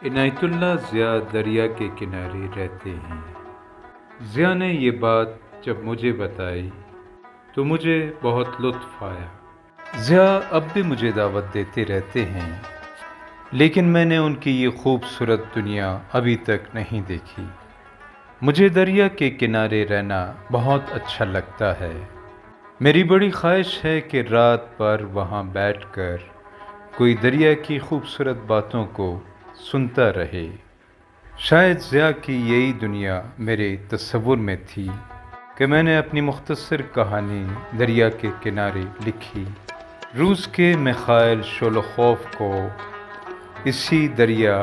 عنایت اللہ ضیاء دریا کے کنارے رہتے ہیں۔ ضیاء نے یہ بات جب مجھے بتائی تو مجھے بہت لطف آیا۔ ضیاء اب بھی مجھے دعوت دیتے رہتے ہیں، لیکن میں نے ان کی یہ خوبصورت دنیا ابھی تک نہیں دیکھی۔ مجھے دریا کے کنارے رہنا بہت اچھا لگتا ہے۔ میری بڑی خواہش ہے کہ رات بھر وہاں بیٹھ کر کوئی دریا کی خوبصورت باتوں کو سنتا رہے۔ شاید ضیاء کی یہی دنیا میرے تصور میں تھی کہ میں نے اپنی مختصر کہانی دریا کے کنارے لکھی۔ روس کے میخائیل شولوخوف کو اسی دریا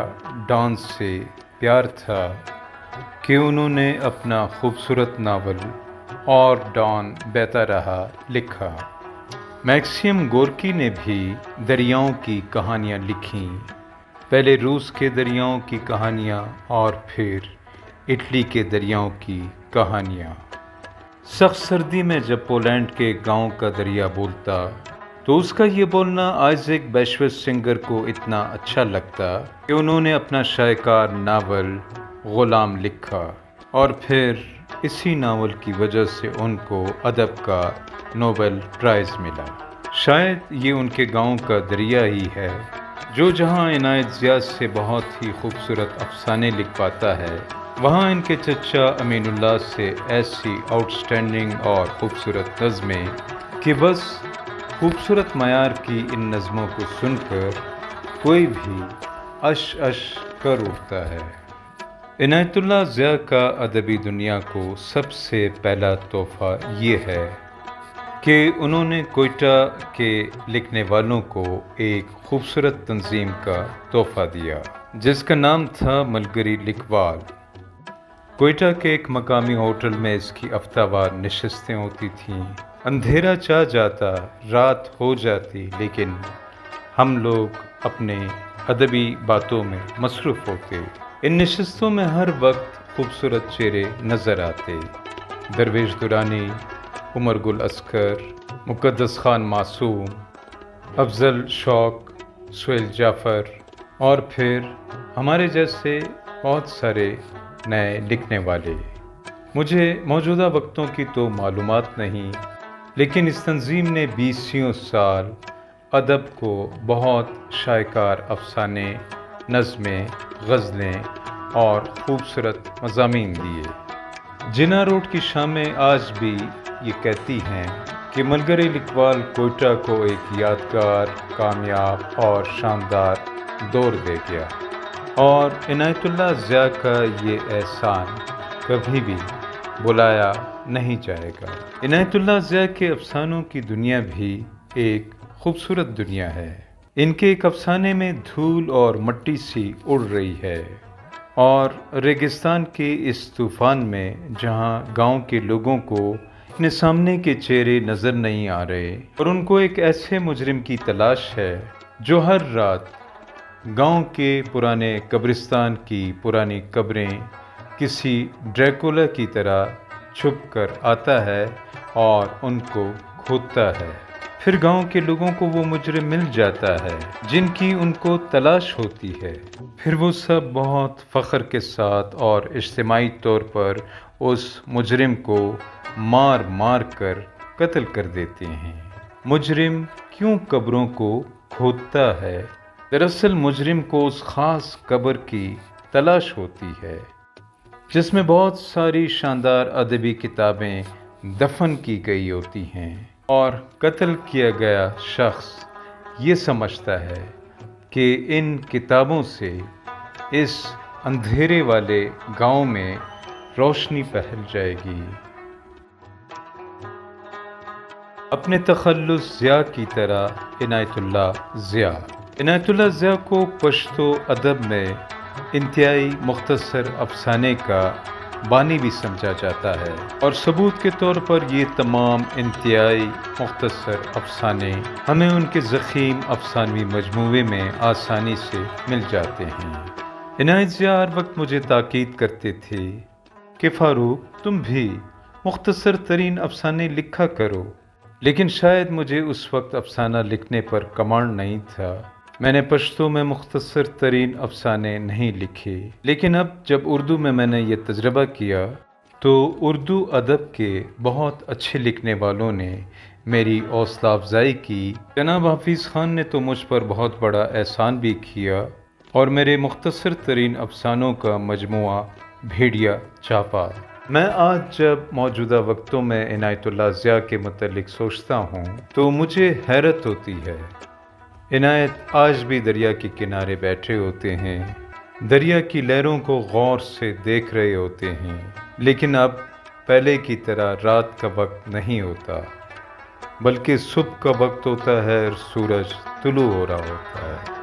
ڈان سے پیار تھا کہ انہوں نے اپنا خوبصورت ناول اور ڈان بہتا رہا لکھا۔ میکسیم گورکی نے بھی دریاؤں کی کہانیاں لکھیں، پہلے روس کے دریاؤں کی کہانیاں اور پھر اٹلی کے دریاؤں کی کہانیاں۔ سخت سردی میں جب پولینڈ کے گاؤں کا دریا بولتا تو اس کا یہ بولنا آئزیک بیشویس سنگر کو اتنا اچھا لگتا کہ انہوں نے اپنا شاہکار ناول غلام لکھا، اور پھر اسی ناول کی وجہ سے ان کو ادب کا نوبل پرائز ملا۔ شاید یہ ان کے گاؤں کا دریا ہی ہے جو جہاں عنایت ضیاء سے بہت ہی خوبصورت افسانے لکھ پاتا ہے، وہاں ان کے چچا امین اللہ سے ایسی آؤٹسٹینڈنگ اور خوبصورت نظمیں کہ بس خوبصورت معیار کی ان نظموں کو سن کر کوئی بھی اش اش کر اٹھتا ہے۔ عنایت اللہ ضیاء کا ادبی دنیا کو سب سے پہلا تحفہ یہ ہے کہ انہوں نے کوئٹہ کے لکھنے والوں کو ایک خوبصورت تنظیم کا تحفہ دیا جس کا نام تھا ملگری لکھوال۔ کوئٹہ کے ایک مقامی ہوٹل میں اس کی ہفتہ وار نشستیں ہوتی تھیں۔ اندھیرا چھا جاتا، رات ہو جاتی، لیکن ہم لوگ اپنے ادبی باتوں میں مصروف ہوتے۔ ان نشستوں میں ہر وقت خوبصورت چہرے نظر آتے: درویش درانی، عمر گل اصغر، مقدس خان معصوم، افضل شوق، سہیل جعفر، اور پھر ہمارے جیسے بہت سارے نئے لکھنے والے۔ مجھے موجودہ وقتوں کی تو معلومات نہیں، لیکن اس تنظیم نے 20 سال ادب کو بہت شاہکار افسانے، نظمیں، غزلیں اور خوبصورت مضامین دیے۔ جنا روڈ کی شامیں آج بھی یہ کہتی ہیں کہ ملگری لکھوال کوئٹہ کو ایک یادگار، کامیاب اور شاندار دور دے گیا، اور عنایت اللہ ضیاء کا یہ احسان کبھی بھی بلایا نہیں جائے گا۔ عنایت اللہ ضیاء کے افسانوں کی دنیا بھی ایک خوبصورت دنیا ہے۔ ان کے ایک افسانے میں دھول اور مٹی سی اڑ رہی ہے، اور ریگستان کے اس طوفان میں جہاں گاؤں کے لوگوں کو اپنے سامنے کے چہرے نظر نہیں آ رہے، اور ان کو ایک ایسے مجرم کی تلاش ہے جو ہر رات گاؤں کے پرانے قبرستان کی پرانی قبریں کسی ڈریکولا کی طرح چھپ کر آتا ہے اور ان کو کھودتا ہے۔ پھر گاؤں کے لوگوں کو وہ مجرم مل جاتا ہے جن کی ان کو تلاش ہوتی ہے۔ پھر وہ سب بہت فخر کے ساتھ اور اجتماعی طور پر اس مجرم کو مار مار کر قتل کر دیتے ہیں۔ مجرم کیوں قبروں کو کھودتا ہے؟ دراصل مجرم کو اس خاص قبر کی تلاش ہوتی ہے جس میں بہت ساری شاندار ادبی کتابیں دفن کی گئی ہوتی ہیں، اور قتل کیا گیا شخص یہ سمجھتا ہے کہ ان کتابوں سے اس اندھیرے والے گاؤں میں روشنی پھیل جائے گی۔ اپنے تخلص ضیاء کی طرح عنایت اللہ ضیاء کو پشتو ادب میں انتہائی مختصر افسانے کا بانی بھی سمجھا جاتا ہے، اور ثبوت کے طور پر یہ تمام انتہائی مختصر افسانے ہمیں ان کے ضخیم افسانوی مجموعے میں آسانی سے مل جاتے ہیں۔ عنایت ضیاء ہر وقت مجھے تاکید کرتے تھے کہ فاروق، تم بھی مختصر ترین افسانے لکھا کرو، لیکن شاید مجھے اس وقت افسانہ لکھنے پر کمانڈ نہیں تھا، میں نے پشتو میں مختصر ترین افسانے نہیں لکھے، لیکن اب جب اردو میں نے یہ تجربہ کیا تو اردو ادب کے بہت اچھے لکھنے والوں نے میری حوصلہ افزائی کی۔ جناب حافظ خان نے تو مجھ پر بہت بڑا احسان بھی کیا اور میرے مختصر ترین افسانوں کا مجموعہ بھیڑیا چھاپا۔ میں آج جب موجودہ وقتوں میں عنایت اللہ ضیاء کے متعلق سوچتا ہوں تو مجھے حیرت ہوتی ہے۔ عنایت آج بھی دریا کے کنارے بیٹھے ہوتے ہیں، دریا کی لہروں کو غور سے دیکھ رہے ہوتے ہیں، لیکن اب پہلے کی طرح رات کا وقت نہیں ہوتا بلکہ صبح کا وقت ہوتا ہے اور سورج طلوع ہو رہا ہوتا ہے۔